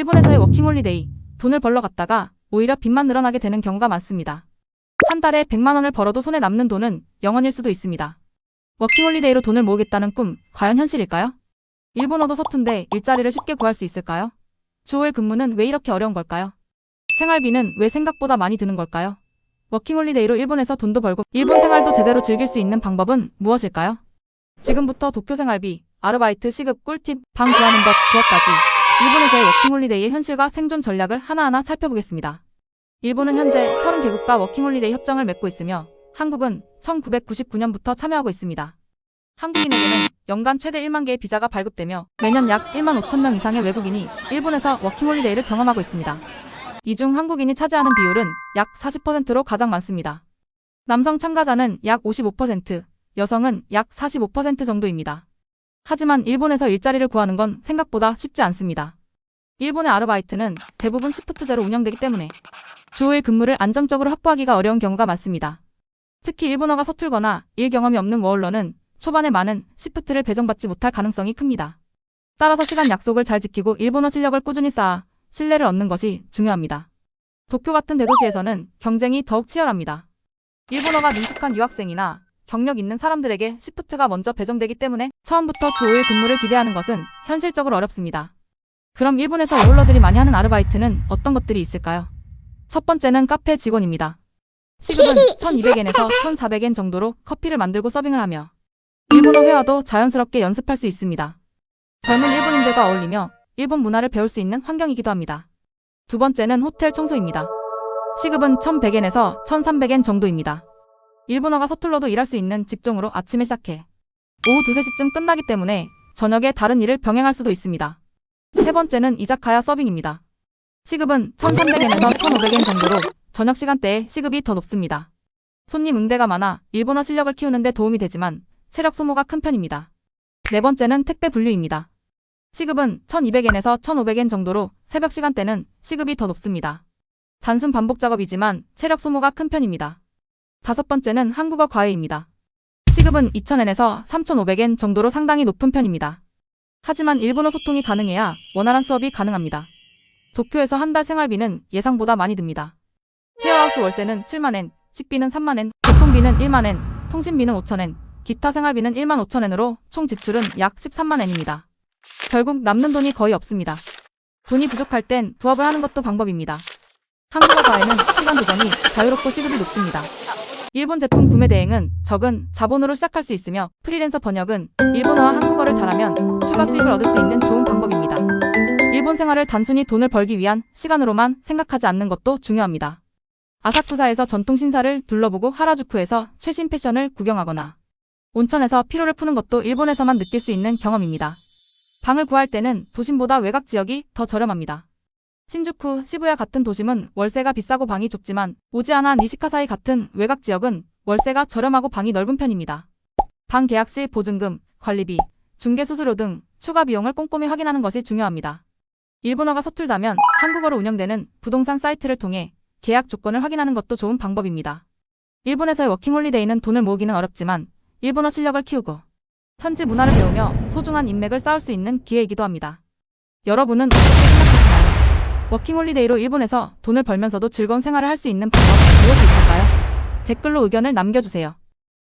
일본에서의 워킹홀리데이, 돈을 벌러 갔다가 오히려 빚만 늘어나게 되는 경우가 많습니다. 한 달에 100만 원을 벌어도 손에 남는 돈은 0원일 수도 있습니다. 워킹홀리데이로 돈을 모으겠다는 꿈, 과연 현실일까요? 일본어도 서툰데 일자리를 쉽게 구할 수 있을까요? 주 5일 근무는 왜 이렇게 어려운 걸까요? 생활비는 왜 생각보다 많이 드는 걸까요? 워킹홀리데이로 일본에서 돈도 벌고 일본 생활도 제대로 즐길 수 있는 방법은 무엇일까요? 지금부터 도쿄 생활비, 아르바이트 시급 꿀팁, 방 구하는 법, 부업까지 일본에서의 워킹홀리데이의 현실과 생존 전략을 하나하나 살펴보겠습니다. 일본은 현재 30개국과 워킹홀리데이 협정을 맺고 있으며 한국은 1999년부터 참여하고 있습니다. 한국인에게는 연간 최대 1만 개의 비자가 발급되며 매년 약 1만 5천 명 이상의 외국인이 일본에서 워킹홀리데이를 경험하고 있습니다. 이 중 한국인이 차지하는 비율은 약 40%로 가장 많습니다. 남성 참가자는 약 55%, 여성은 약 45% 정도입니다. 하지만 일본에서 일자리를 구하는 건 생각보다 쉽지 않습니다. 일본의 아르바이트는 대부분 시프트제로 운영되기 때문에 주 5일 근무를 안정적으로 확보하기가 어려운 경우가 많습니다. 특히 일본어가 서툴거나 일 경험이 없는 워홀러는 초반에 많은 시프트를 배정받지 못할 가능성이 큽니다. 따라서 시간 약속을 잘 지키고 일본어 실력을 꾸준히 쌓아 신뢰를 얻는 것이 중요합니다. 도쿄 같은 대도시에서는 경쟁이 더욱 치열합니다. 일본어가 능숙한 유학생이나 경력 있는 사람들에게 시프트가 먼저 배정되기 때문에 처음부터 주 5일 근무를 기대하는 것은 현실적으로 어렵습니다. 그럼 일본에서 워홀러들이 많이 하는 아르바이트는 어떤 것들이 있을까요? 첫 번째는 카페 직원입니다. 시급은 1200엔에서 1400엔 정도로 커피를 만들고 서빙을 하며 일본어 회화도 자연스럽게 연습할 수 있습니다. 젊은 일본인들과 어울리며 일본 문화를 배울 수 있는 환경이기도 합니다. 두 번째는 호텔 청소입니다. 시급은 1100엔에서 1300엔 정도입니다. 일본어가 서툴러도 일할 수 있는 직종으로 아침에 시작해 오후 2, 3시쯤 끝나기 때문에 저녁에 다른 일을 병행할 수도 있습니다. 세 번째는 이자카야 서빙입니다. 시급은 1300엔에서 1500엔 정도로 저녁 시간대에 시급이 더 높습니다. 손님 응대가 많아 일본어 실력을 키우는 데 도움이 되지만 체력 소모가 큰 편입니다. 네 번째는 택배 분류입니다. 시급은 1200엔에서 1500엔 정도로 새벽 시간대는 시급이 더 높습니다. 단순 반복 작업이지만 체력 소모가 큰 편입니다. 다섯 번째는 한국어 과외입니다. 시급은 2000엔에서 3500엔 정도로 상당히 높은 편입니다. 하지만 일본어 소통이 가능해야 원활한 수업이 가능합니다. 도쿄에서 한 달 생활비는 예상보다 많이 듭니다. 셰어하우스 월세는 7만엔, 식비는 3만엔, 교통비는 1만엔, 통신비는 5천엔, 기타 생활비는 1만 5천엔으로 총 지출은 약 13만엔입니다. 결국 남는 돈이 거의 없습니다. 돈이 부족할 땐 부업을 하는 것도 방법입니다. 한국어 과외는 시간 조정이 자유롭고 시급이 높습니다. 일본 제품 구매 대행은 적은 자본으로 시작할 수 있으며 프리랜서 번역은 일본어와 한국어를 잘하면 추가 수입을 얻을 수 있는 좋은 방법입니다. 일본 생활을 단순히 돈을 벌기 위한 시간으로만 생각하지 않는 것도 중요합니다. 아사쿠사에서 전통 신사를 둘러보고 하라주쿠에서 최신 패션을 구경하거나 온천에서 피로를 푸는 것도 일본에서만 느낄 수 있는 경험입니다. 방을 구할 때는 도심보다 외곽 지역이 더 저렴합니다. 신주쿠, 시부야 같은 도심은 월세가 비싸고 방이 좁지만 오지아나 니시카사이 같은 외곽 지역은 월세가 저렴하고 방이 넓은 편입니다. 방 계약 시 보증금, 관리비, 중개 수수료 등 추가 비용을 꼼꼼히 확인하는 것이 중요합니다. 일본어가 서툴다면 한국어로 운영되는 부동산 사이트를 통해 계약 조건을 확인하는 것도 좋은 방법입니다. 일본에서의 워킹홀리데이는 돈을 모으기는 어렵지만 일본어 실력을 키우고 현지 문화를 배우며 소중한 인맥을 쌓을 수 있는 기회이기도 합니다. 여러분은 어떻게 생각하시나요? 워킹홀리데이로 일본에서 돈을 벌면서도 즐거운 생활을 할 수 있는 방법 무엇이 있을까요? 댓글로 의견을 남겨주세요.